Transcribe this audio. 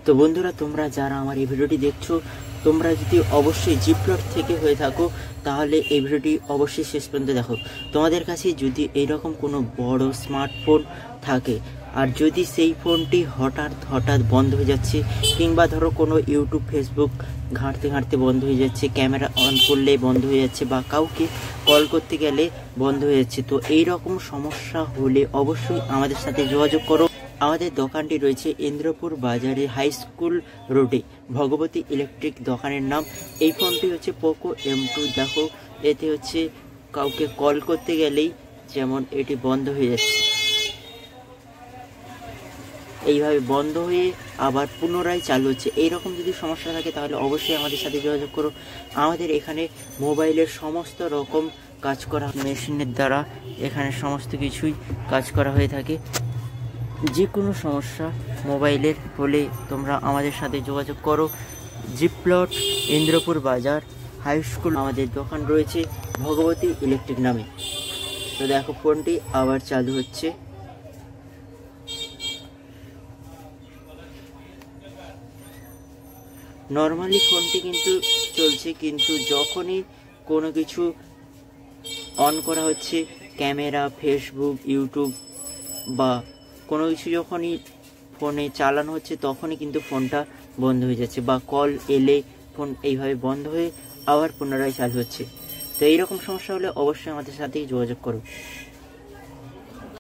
তো বন্ধুরা, তোমরা যারা আমার এই ভিডিওটি দেখছো, তোমরা যদি অবশ্যই জিপ্লট থেকে হয়ে থাকো তাহলে এই ভিডিওটি অবশ্যই শেষ পর্যন্ত দেখো। তোমাদের কাছে যদি এইরকম কোনো বড় স্মার্টফোন থাকে আর যদি সেই ফোনটি হঠাৎ বন্ধ হয়ে যাচ্ছে, কিংবা ধরো কোনো ইউটিউব ফেসবুক ঘাঁটতে বন্ধ হয়ে যাচ্ছে, ক্যামেরা অন করলে বন্ধ হয়ে যাচ্ছে, বা কাউকে কল করতে গেলে বন্ধ হয়ে যাচ্ছে, তো এই রকম সমস্যা হলে অবশ্যই আমাদের সাথে যোগাযোগ করো। আমাদের দোকানটি রয়েছে ইন্দ্রপুর বাজারে হাই স্কুল রোডে, ভগবতী ইলেকট্রিক দোকানের নাম। এই ফোনটি হচ্ছে পোকো M2। দেখো, এতে হচ্ছে কাউকে কল করতে গেলেই যেমন এটি বন্ধ হয়ে যাচ্ছে, এইভাবে বন্ধ হয়ে আবার পুনরায় চালু হচ্ছে। এইরকম যদি সমস্যা থাকে তাহলে অবশ্যই আমাদের সাথে যোগাযোগ করো। আমাদের এখানে মোবাইলের সমস্ত রকম কাজ করা মেশিনের দ্বারা এখানে সমস্ত কিছুই কাজ করা হয়ে থাকে। যে কোনো সমস্যা মোবাইলের হলে তোমরা আমাদের সাথে যোগাযোগ করো। জিপ্লট, ইন্দ্রপুর বাজার, হাই স্কুল, আমাদের দোকান রয়েছে ভগবতী ইলেকট্রিক নামে। তো দেখো, ফোনটি আবার চালু হচ্ছে। নর্মালি ফোনটি কিন্তু চলছে, কিন্তু যখনই কোনো কিছু অন করা হচ্ছে, ক্যামেরা, ফেসবুক, ইউটিউব বা কোনো কিছু যখনই ফোনে চালানো হচ্ছে, তখনই কিন্তু ফোনটা বন্ধ হয়ে যাচ্ছে, বা কল এলে ফোন এইভাবে বন্ধ হয়ে আবার পুনরায় চালু হচ্ছে। তো এইরকম সমস্যা হলে অবশ্যই আমাদের সাথেই যোগাযোগ করো।